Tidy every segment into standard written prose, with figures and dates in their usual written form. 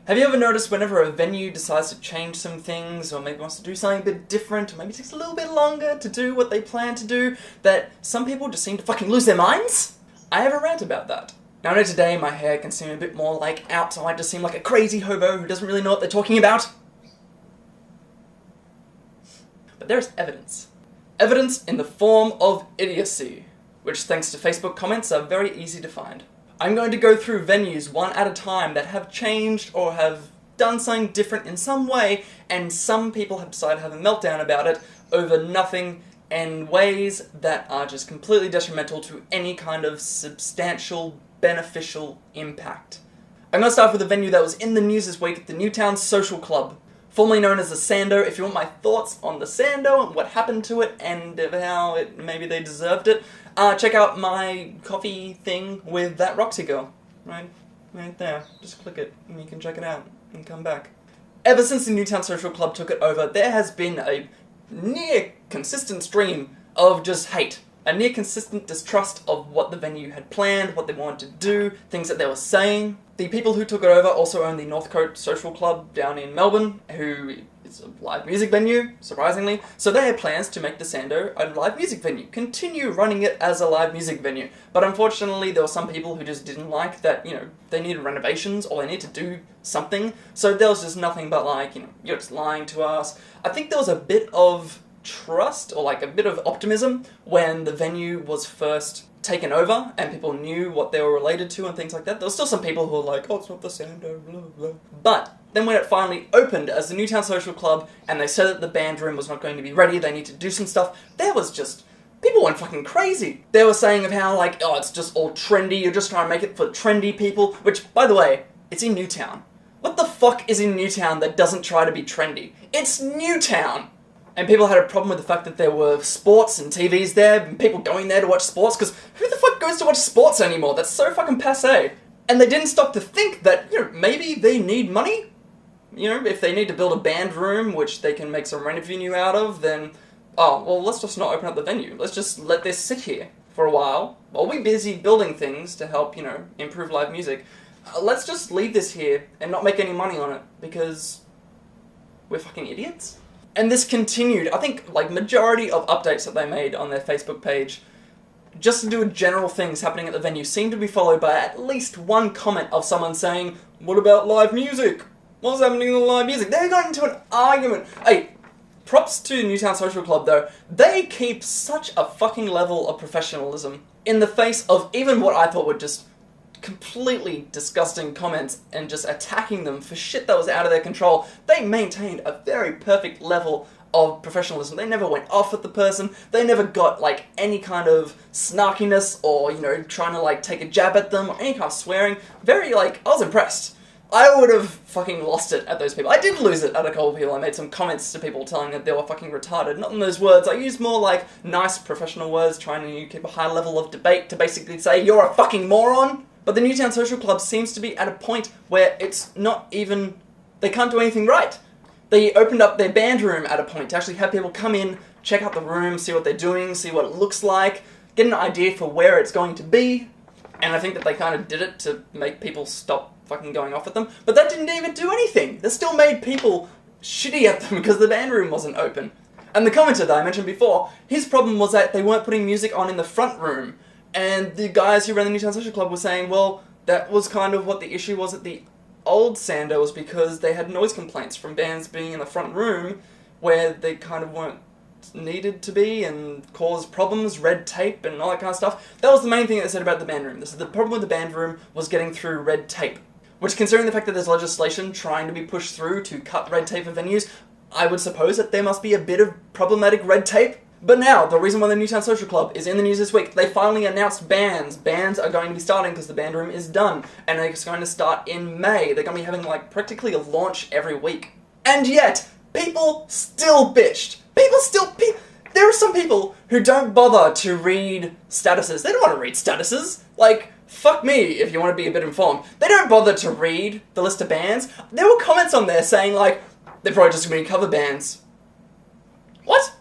Have you ever noticed whenever a venue decides to change some things, or maybe wants to do something a bit different, or maybe takes a little bit longer to do what they plan to do, that some people just seem to fucking lose their minds? I have a rant about that. Now I know today my hair can seem a bit more like out, so I just seem like a crazy hobo who doesn't really know what they're talking about. But there's evidence. Evidence in the form of idiocy, which thanks to Facebook comments are very easy to find. I'm going to go through venues one at a time that have changed or have done something different in some way, and some people have decided to have a meltdown about it over nothing and ways that are just completely detrimental to any kind of substantial, beneficial impact. I'm going to start with a venue that was in the news this week, the Newtown Social Club, formerly known as the Sando. If you want my thoughts on the Sando and what happened to it and how maybe they deserved it, check out my coffee thing with that Roxy girl. Right there. Just click it and you can check it out and come back. Ever since the Newtown Social Club took it over, there has been a near consistent stream of just hate. A near consistent distrust of what the venue had planned, what they wanted to do, things that they were saying. The people who took it over also own the Northcote Social Club down in Melbourne, who is a live music venue, surprisingly. So they had plans to make the Sando a live music venue, continue running it as a live music venue. But unfortunately, there were some people who just didn't like that, they needed renovations or they need to do something. So there was just nothing but like, you're just lying to us. I think there was a bit of trust or like a bit of optimism when the venue was first taken over and people knew what they were related to and things like that. There were still some people who were like, oh, it's not the Sando, blah, blah. But then when it finally opened as the Newtown Social Club and they said that the band room was not going to be ready, they need to do some stuff, there was just, people went fucking crazy. They were saying of how like, oh, it's just all trendy, you're just trying to make it for trendy people, which, by the way, it's in Newtown. What the fuck is in Newtown that doesn't try to be trendy? It's Newtown! And people had a problem with the fact that there were sports and TVs there, and people going there to watch sports, because who the fuck goes to watch sports anymore? That's so fucking passé. And they didn't stop to think that, maybe they need money? If they need to build a band room, which they can make some revenue out of, then, oh, well, let's just not open up the venue. Let's just let this sit here for a while we're busy building things to help, improve live music. Let's just leave this here and not make any money on it, because we're fucking idiots. And this continued. I think, majority of updates that they made on their Facebook page, just to do with general things happening at the venue, seemed to be followed by at least one comment of someone saying, what about live music? What's happening to live music? They got into an argument. Hey, props to Newtown Social Club, though. They keep such a fucking level of professionalism in the face of even what I thought were just completely disgusting comments and just attacking them for shit that was out of their control. They maintained a very perfect level of professionalism. They never went off at the person. They never got any kind of snarkiness or trying to take a jab at them or any kind of swearing. Very I was impressed. I would have fucking lost it at those people. I did lose it at a couple of people. I made some comments to people telling that they were fucking retarded. Not in those words. I used more nice professional words, trying to keep a high level of debate to basically say you're a fucking moron. But the Newtown Social Club seems to be at a point where it's not even, they can't do anything right. They opened up their band room at a point to actually have people come in, check out the room, see what they're doing, see what it looks like, get an idea for where it's going to be. And I think that they kind of did it to make people stop fucking going off at them. But that didn't even do anything. That still made people shitty at them because the band room wasn't open. And the commenter that I mentioned before, his problem was that they weren't putting music on in the front room. And the guys who ran the Newtown Social Club were saying, well, that was kind of what the issue was at the old Sando, was because they had noise complaints from bands being in the front room where they kind of weren't needed to be and caused problems, red tape and all that kind of stuff. That was the main thing that they said about the band room. They said the problem with the band room was getting through red tape. Which, considering the fact that there's legislation trying to be pushed through to cut red tape for venues, I would suppose that there must be a bit of problematic red tape. But now, the reason why the Newtown Social Club is in the news this week, they finally announced bands. Bands are going to be starting because the band room is done. And they're going to start in May. They're going to be having, practically a launch every week. And yet, people still bitched. There are some people who don't bother to read statuses. They don't want to read statuses. Fuck me if you want to be a bit informed. They don't bother to read the list of bands. There were comments on there saying, they're probably just going to be cover bands. What?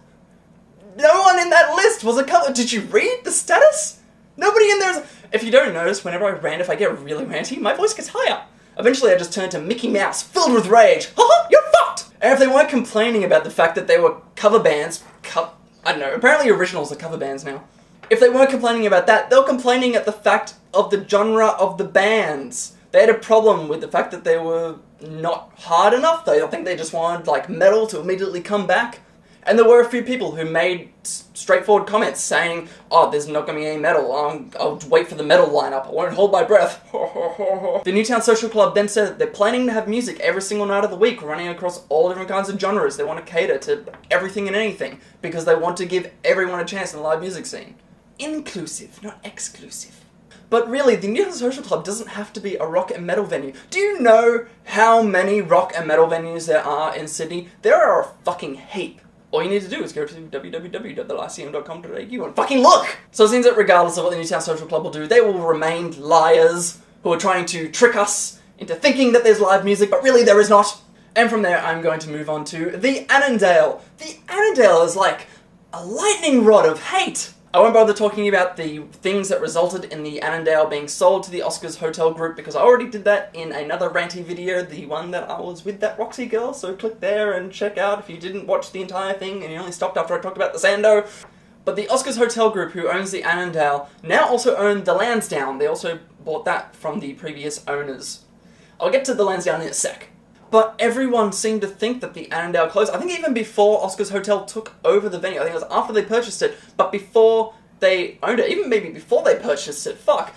No one in that list was a cover. Did you read the status? Nobody in there is. If you don't notice, whenever I rant, if I get really ranty, my voice gets higher. Eventually I just turned to Mickey Mouse, filled with rage. Haha, you're fucked! And if they weren't complaining about the fact that they were cover bands, I don't know, apparently originals are cover bands now. If they weren't complaining about that, they were complaining at the fact of the genre of the bands. They had a problem with the fact that they were not hard enough. I think they just wanted, like, metal to immediately come back. And there were a few people who made straightforward comments saying, oh, there's not going to be any metal, I'll wait for the metal lineup, I won't hold my breath. The Newtown Social Club then said that they're planning to have music every single night of the week, running across all different kinds of genres. They want to cater to everything and anything, because they want to give everyone a chance in the live music scene. Inclusive, not exclusive. But really, the Newtown Social Club doesn't have to be a rock and metal venue. Do you know how many rock and metal venues there are in Sydney? There are a fucking heap. All you need to do is go to www.thelyceum.com.au and fucking look! So it seems that regardless of what the Newtown Social Club will do, they will remain liars who are trying to trick us into thinking that there's live music, but really there is not. And from there, I'm going to move on to the Annandale. The Annandale is like a lightning rod of hate. I won't bother talking about the things that resulted in the Annandale being sold to the Oscars Hotel Group, because I already did that in another ranty video, the one that I was with that Roxy girl, so click there and check out if you didn't watch the entire thing and you only stopped after I talked about the Sando. But the Oscars Hotel Group, who owns the Annandale, now also own the Lansdowne. They also bought that from the previous owners. I'll get to the Lansdowne in a sec. But everyone seemed to think that the Annandale closed. I think even before Oscars Hotel took over the venue. I think it was after they purchased it, but before they owned it. Even maybe before they purchased it. Fuck.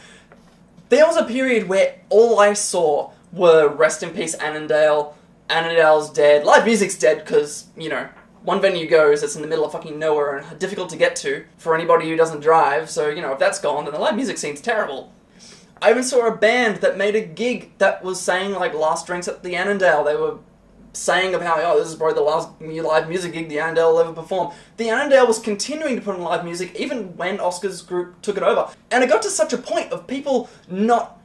There was a period where all I saw were rest in peace Annandale, Annandale's dead, live music's dead because, you know, one venue goes, it's in the middle of fucking nowhere and difficult to get to for anybody who doesn't drive, so, you know, if that's gone, then the live music scene's terrible. I even saw a band that made a gig that was saying, like, last drinks at the Annandale. They were saying of how, oh, this is probably the last live music gig the Annandale will ever perform. The Annandale was continuing to put on live music even when Oscars Group took it over. And it got to such a point of people not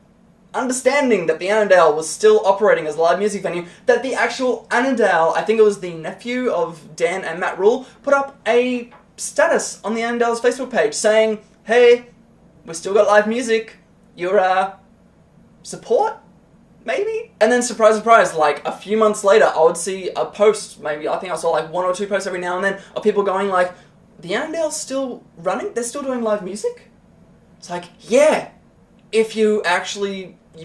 understanding that the Annandale was still operating as a live music venue, that the actual Annandale, I think it was the nephew of Dan and Matt Rule, put up a status on the Annandale's Facebook page saying, hey, we still got live music. Your, support? Maybe? And then, surprise, surprise, like, a few months later, I would see a post, maybe, I think I saw, like, 1 or 2 posts every now and then, of people going, like, the Annandale's still running? They're still doing live music? It's like, yeah, if you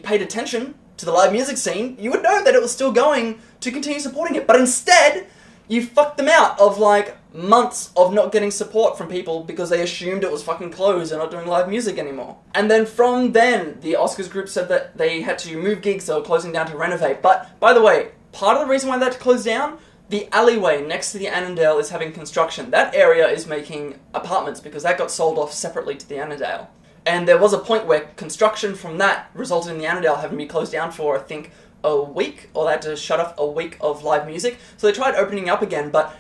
paid attention to the live music scene, you would know that it was still going to continue supporting it. But instead, you fucked them out of, like, months of not getting support from people because they assumed it was fucking closed and not doing live music anymore. And then from then, the Oscars Group said that they had to move gigs, they were closing down to renovate. But, by the way, part of the reason why they had to close down, the alleyway next to the Annandale is having construction. That area is making apartments because that got sold off separately to the Annandale. And there was a point where construction from that resulted in the Annandale having to be closed down for, I think, a week, or they had to shut off a week of live music. So they tried opening up again, but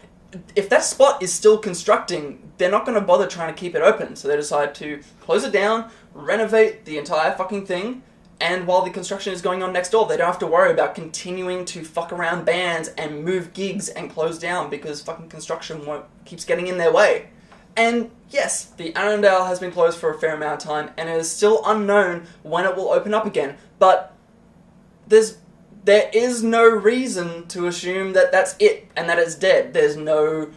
if that spot is still constructing, they're not going to bother trying to keep it open. So they decided to close it down, renovate the entire fucking thing, and while the construction is going on next door, they don't have to worry about continuing to fuck around bands and move gigs and close down because fucking construction keeps getting in their way. And yes, the Annandale has been closed for a fair amount of time, and it is still unknown when it will open up again. But there is no reason to assume that that's it, and that it's dead. There's no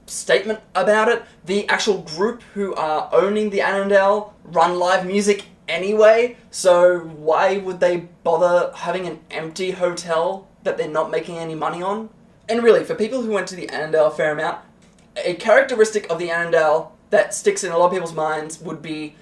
statement about it. The actual group who are owning the Annandale run live music anyway, so why would they bother having an empty hotel that they're not making any money on? And really, for people who went to the Annandale a fair amount, a characteristic of the Annandale that sticks in a lot of people's minds would be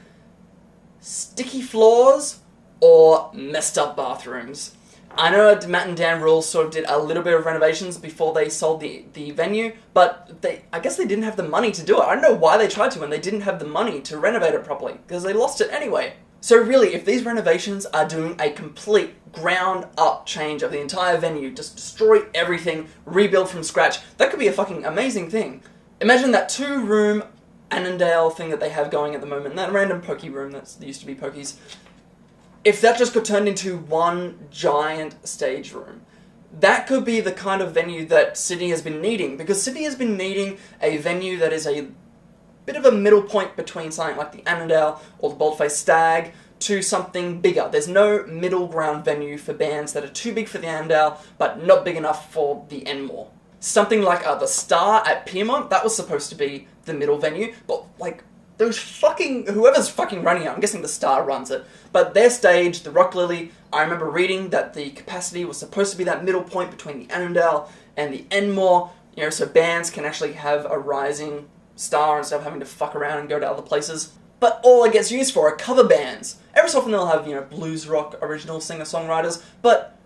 sticky floors or messed up bathrooms. I know Matt and Dan Rule sort of did a little bit of renovations before they sold the venue, but I guess they didn't have the money to do it. I don't know why they tried to when they didn't have the money to renovate it properly, because they lost it anyway. So really, if these renovations are doing a complete ground-up change of the entire venue, just destroy everything, rebuild from scratch, that could be a fucking amazing thing. Imagine that 2-room Annandale thing that they have going at the moment, that random pokey room that used to be Pokies. If that just got turned into one giant stage room, that could be the kind of venue that Sydney has been needing, because Sydney has been needing a venue that is a bit of a middle point between something like the Annandale or the Boldface Stag, to something bigger. There's no middle ground venue for bands that are too big for the Annandale, but not big enough for the Enmore. Something like the Star at Piedmont, that was supposed to be the middle venue, but like, those whoever's fucking running it, I'm guessing the Star runs it, but their stage, the Rock Lily, I remember reading that the capacity was supposed to be that middle point between the Annandale and the Enmore, you know, so bands can actually have a rising star instead of having to fuck around and go to other places. But all it gets used for are cover bands. Every so often they'll have, you know, blues rock original singer-songwriters, but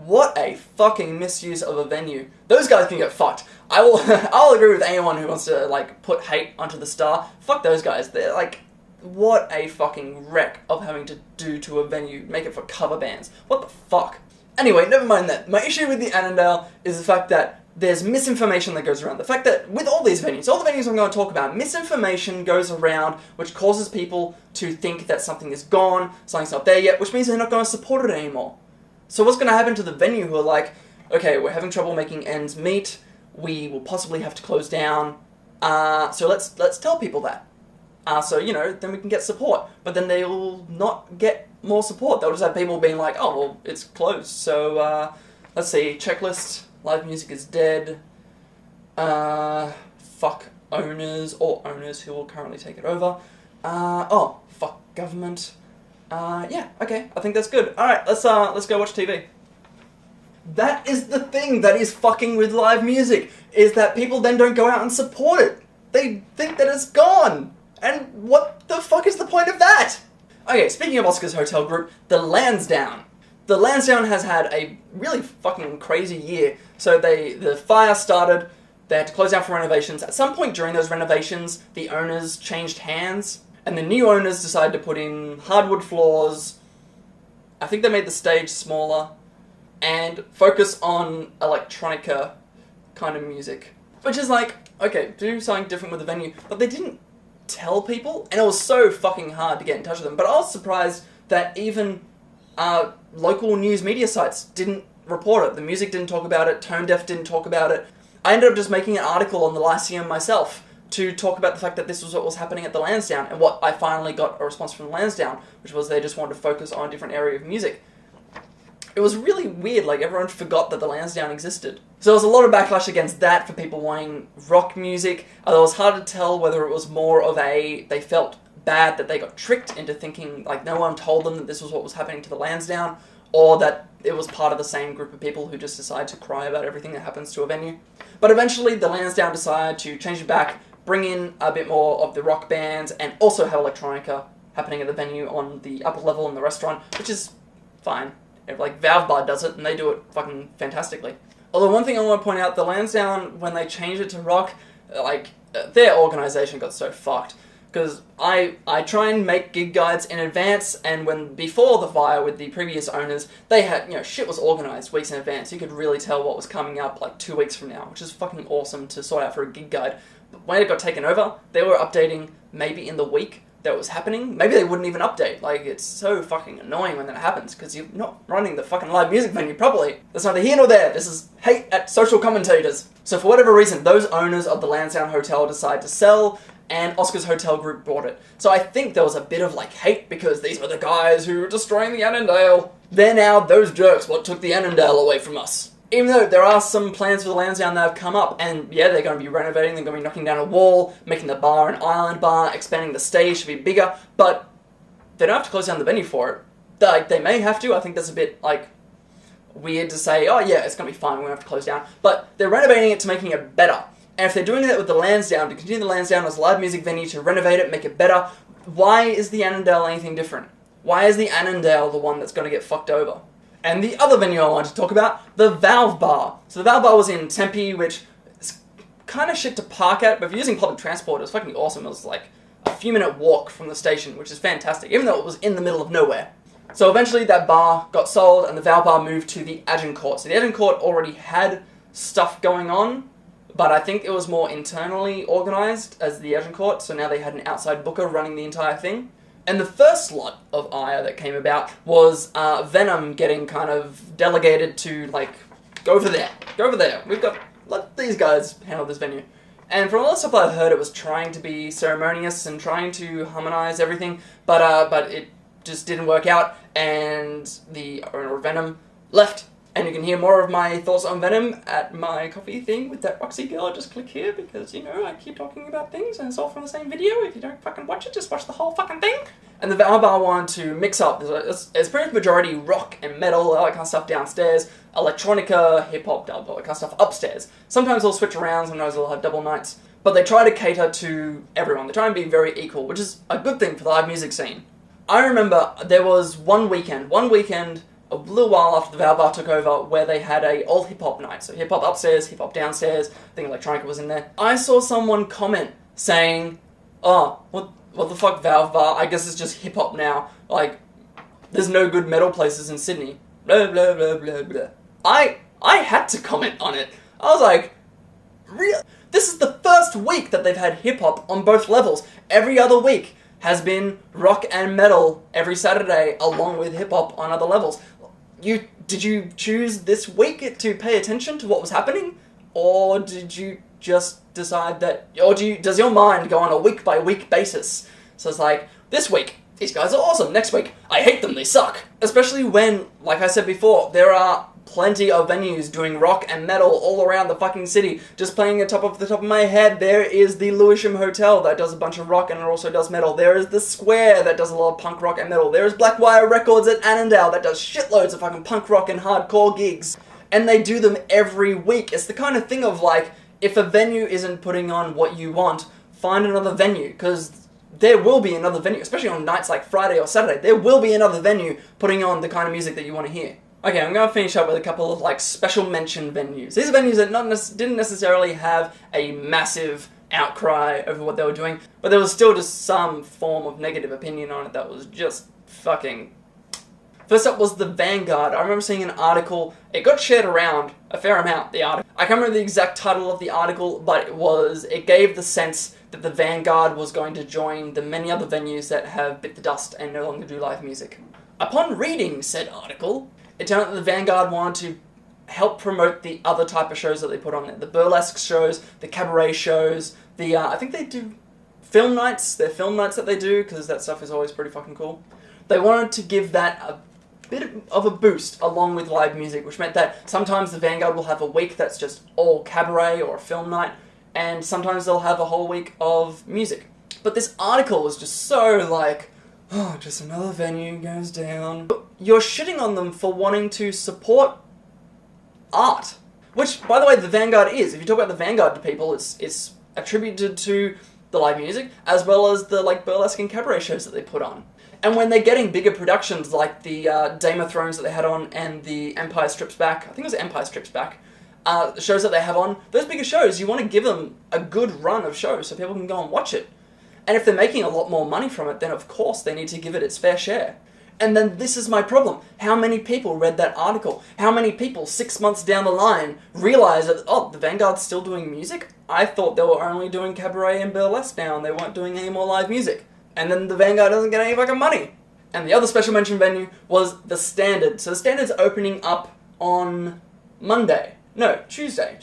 what a fucking misuse of a venue. Those guys can get fucked. I'll agree with anyone who wants to, like, put hate onto the Star. Fuck those guys. They're, like, what a fucking wreck of having to do to a venue, make it for cover bands. What the fuck? Anyway, never mind that. My issue with the Annandale is the fact that there's misinformation that goes around. The fact that with all these venues, all the venues I'm going to talk about, misinformation goes around which causes people to think that something is gone, something's not there yet, which means they're not going to support it anymore. So what's going to happen to the venue who are like, okay, we're having trouble making ends meet, we will possibly have to close down, so let's tell people that. So, you know, then we can get support. But then they'll not get more support. They'll just have people being like, oh, well, it's closed. So, let's see, checklist, live music is dead, fuck owners, or owners who will currently take it over, oh, fuck government, yeah, okay, I think that's good. Alright, let's go watch TV. That is the thing that is fucking with live music, is that people then don't go out and support it. They think that it's gone. And what the fuck is the point of that? Okay, speaking of Oscar's hotel group, the Lansdowne. The Lansdowne has had a really fucking crazy year. So the fire started, they had to close down for renovations. At some point during those renovations, the owners changed hands, and the new owners decided to put in hardwood floors. I think they made the stage smaller, and focus on electronica kind of music. Which is like, okay, do something different with the venue, but they didn't tell people, and it was so fucking hard to get in touch with them. But I was surprised that even local news media sites didn't report it. The music didn't talk about it, Tone Deaf didn't talk about it. I ended up just making an article on the Lyceum myself to talk about the fact that this was what was happening at the Lansdowne, and what I finally got a response from the Lansdowne, which was they just wanted to focus on a different area of music. It was really weird, like everyone forgot that the Lansdowne existed. So there was a lot of backlash against that for people wanting rock music, although it was hard to tell whether it was more of they felt bad that they got tricked into thinking, like no one told them that this was what was happening to the Lansdowne, or that it was part of the same group of people who just decide to cry about everything that happens to a venue. But eventually the Lansdowne decided to change it back, bring in a bit more of the rock bands, and also have electronica happening at the venue on the upper level in the restaurant, which is fine. Like, Valve Bar does it, and they do it fucking fantastically. Although one thing I want to point out, the Lansdowne, when they changed it to rock, like, their organisation got so fucked. Because I try and make gig guides in advance, and before the fire with the previous owners, they had, you know, shit was organised weeks in advance. You could really tell what was coming up, like, 2 weeks from now, which is fucking awesome to sort out for a gig guide. But when it got taken over, they were updating maybe in the week that it was happening. Maybe they wouldn't even update. Like, it's so fucking annoying when that happens, because you're not running the fucking live music venue properly. That's neither here nor there. This is hate at social commentators. So for whatever reason, those owners of the Lansdowne Hotel decide to sell, and Oscar's Hotel Group bought it. So I think there was a bit of, like, hate, because these were the guys who were destroying the Annandale. They're now those jerks what took the Annandale away from us. Even though there are some plans for the Lansdowne that have come up, and yeah, they're going to be renovating, they're going to be knocking down a wall, making the bar an island bar, expanding the stage to be bigger, but they don't have to close down the venue for it. Like, they may have to. I think that's a bit, like, weird to say, oh yeah, it's going to be fine, we won't have to close down. But they're renovating it to making it better. And if they're doing that with the Lansdowne, to continue the Lansdowne as a live music venue, to renovate it, make it better, why is the Annandale anything different? Why is the Annandale the one that's going to get fucked over? And the other venue I wanted to talk about, the Valve Bar. So the Valve Bar was in Tempe, which is kind of shit to park at, but if you're using public transport, it was fucking awesome. It was like a few-minute walk from the station, which is fantastic, even though it was in the middle of nowhere. So eventually that bar got sold, and the Valve Bar moved to the Agincourt. So the Agincourt already had stuff going on, but I think it was more internally organised as the Agincourt, so now they had an outside booker running the entire thing. And the first lot of ire that came about was Venom getting kind of delegated to, like, go over there, let these guys handle this venue. And from all the stuff I've heard, it was trying to be ceremonious and trying to harmonise everything, but it just didn't work out, and the owner of Venom left. And you can hear more of my thoughts on Venom at my coffee thing with that Roxy girl. Just click here because, you know, I keep talking about things and it's all from the same video. If you don't fucking watch it, just watch the whole fucking thing. And the Val Bar wanted to mix up. It's pretty much majority rock and metal, all that kind of stuff downstairs. Electronica, hip-hop, dub, all that kind of stuff upstairs. Sometimes they'll switch around, sometimes they'll have double nights. But they try to cater to everyone. They try and be very equal, which is a good thing for the live music scene. I remember there was one weekend, a little while after the Val Bar took over, where they had a all hip-hop night. So hip-hop upstairs, hip-hop downstairs, I think Electronica was in there. I saw someone comment saying, oh, what the fuck, Valve Bar? I guess it's just hip-hop now. Like, there's no good metal places in Sydney. Blah, blah, blah, blah, blah. I had to comment on it. I was like, really? This is the first week that they've had hip-hop on both levels. Every other week has been rock and metal every Saturday, along with hip-hop on other levels. Did you choose this week to pay attention to what was happening? Or did you just decide that, or does your mind go on a week-by-week basis? So it's like, this week, these guys are awesome. Next week, I hate them, they suck. Especially when, like I said before, there are plenty of venues doing rock and metal all around the fucking city. Just playing at the top of my head, there is the Lyceum Hotel that does a bunch of rock and it also does metal. There is the Square that does a lot of punk rock and metal. There is Blackwire Records at Annandale that does shitloads of fucking punk rock and hardcore gigs. And they do them every week. It's the kind of thing of like, if a venue isn't putting on what you want, find another venue, because there will be another venue, especially on nights like Friday or Saturday, there will be another venue putting on the kind of music that you want to hear. Okay, I'm going to finish up with a couple of, like, special mention venues. These are venues that didn't necessarily have a massive outcry over what they were doing, but there was still just some form of negative opinion on it that was just fucking... First up was the Vanguard. I remember seeing an article, it got shared around a fair amount, the article. I can't remember the exact title of the article, but it gave the sense that the Vanguard was going to join the many other venues that have bit the dust and no longer do live music. Upon reading said article, it turned out that the Vanguard wanted to help promote the other type of shows that they put on there. The burlesque shows, the cabaret shows, I think they do film nights. They're film nights that they do, because that stuff is always pretty fucking cool. They wanted to give that a bit of a boost along with live music, which meant that sometimes the Vanguard will have a week that's just all cabaret or a film night, and sometimes they'll have a whole week of music. But this article was just so like, oh, just another venue goes down. You're shitting on them for wanting to support art. Which, by the way, the Vanguard is. If you talk about the Vanguard to people, it's attributed to the live music, as well as the like burlesque and cabaret shows that they put on. And when they're getting bigger productions, like the Game of Thrones that they had on, and the Empire Strips Back, I think it was Empire Strips Back, the shows that they have on, those bigger shows, you want to give them a good run of shows so people can go and watch it. And if they're making a lot more money from it, then of course they need to give it its fair share. And then this is my problem. How many people read that article? How many people 6 months down the line realize that, oh, the Vanguard's still doing music? I thought they were only doing cabaret and burlesque now and they weren't doing any more live music. And then the Vanguard doesn't get any fucking money. And the other special mention venue was the Standard. So the Standard's opening up on Monday. No, Tuesday.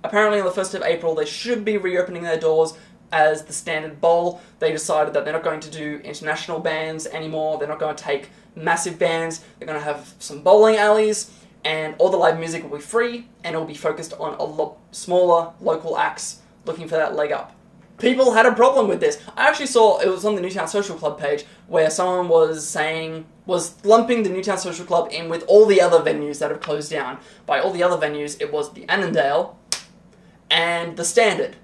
Apparently on the 1st of April they should be reopening their doors as the Standard Bowl. They decided that they're not going to do international bands anymore. They're not going to take massive bands. They're going to have some bowling alleys, and all the live music will be free, and it will be focused on a lot smaller local acts looking for that leg up. People had a problem with this. I actually saw, it was on the Newtown Social Club page, where someone was lumping the Newtown Social Club in with all the other venues that have closed down. By all the other venues, it was the Annandale and the Standard.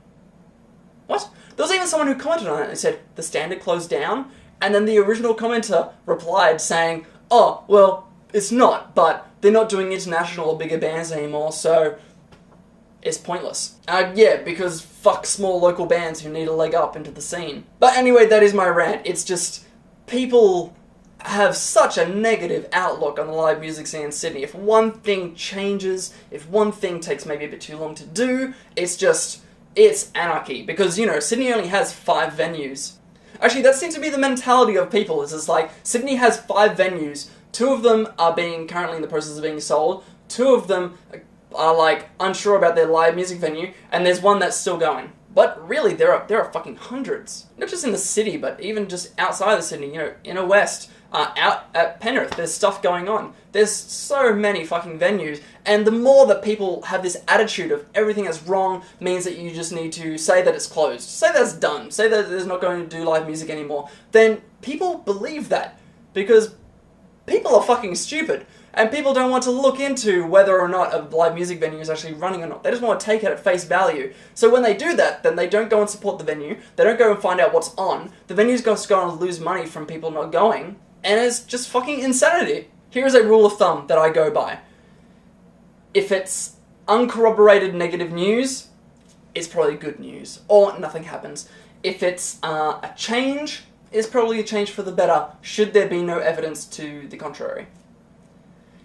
What? There was even someone who commented on it and said, the Standard closed down? And then the original commenter replied saying, oh, well, it's not, but they're not doing international or bigger bands anymore, so it's pointless. Yeah, because fuck small local bands who need a leg up into the scene. But anyway, that is my rant. It's just, people have such a negative outlook on the live music scene in Sydney. If one thing changes, if one thing takes maybe a bit too long to do, it's anarchy, because, you know, Sydney only has 5 venues. Actually, that seems to be the mentality of people, is just like, Sydney has 5 venues, 2 of them are currently in the process of being sold, 2 of them are like, unsure about their live music venue, and there's one that's still going. But really, there are fucking hundreds. Not just in the city, but even just outside the city, you know, inner west, out at Penrith, there's stuff going on. There's so many fucking venues, and the more that people have this attitude of everything that's wrong means that you just need to say that it's closed, say that it's done, say that there's not going to do live music anymore, then people believe that. Because people are fucking stupid. And people don't want to look into whether or not a live music venue is actually running or not. They just want to take it at face value. So when they do that, then they don't go and support the venue. They don't go and find out what's on. The venue's going to lose money from people not going. And it's just fucking insanity. Here's a rule of thumb that I go by. If it's uncorroborated negative news, it's probably good news. Or nothing happens. If it's a change, it's probably a change for the better, should there be no evidence to the contrary.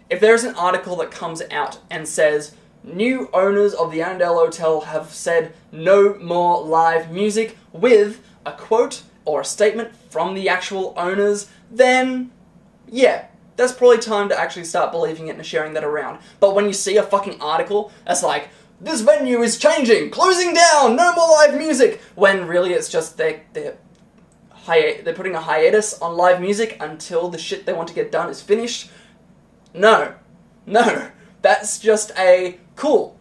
If there's an article that comes out and says, new owners of the Annandale Hotel have said no more live music, with a quote or a statement from the actual owners, then yeah, that's probably time to actually start believing it and sharing that around. But when you see a fucking article that's like, this venue is changing, closing down, no more live music, when really it's just they're putting a hiatus on live music until the shit they want to get done is finished. No, that's just cool.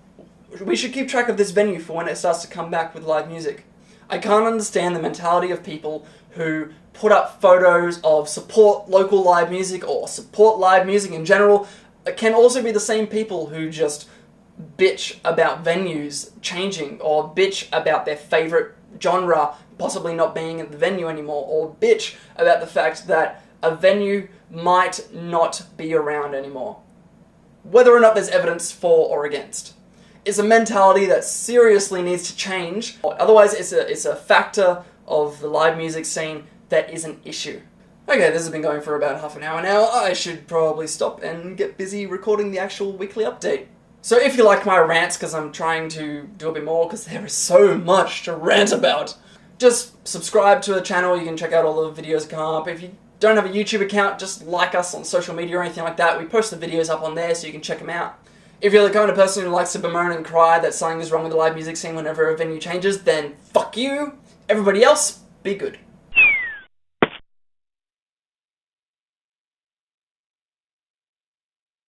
We should keep track of this venue for when it starts to come back with live music. I can't understand the mentality of people who put up photos of support local live music or support live music in general. It can also be the same people who just bitch about venues changing, or bitch about their favourite genre possibly not being at the venue anymore, or bitch about the fact that a venue might not be around anymore. Whether or not there's evidence for or against. It's a mentality that seriously needs to change. Otherwise, it's a factor of the live music scene that is an issue. Okay, this has been going for about half an hour now. I should probably stop and get busy recording the actual weekly update. So if you like my rants, because I'm trying to do a bit more, because there is so much to rant about, just subscribe to the channel. You can check out all the videos that come up. If you don't have a YouTube account, just like us on social media or anything like that. We post the videos up on there so you can check them out. If you're the kind of person who likes to bemoan and cry that something is wrong with the live music scene whenever a venue changes, then fuck you. Everybody else, be good.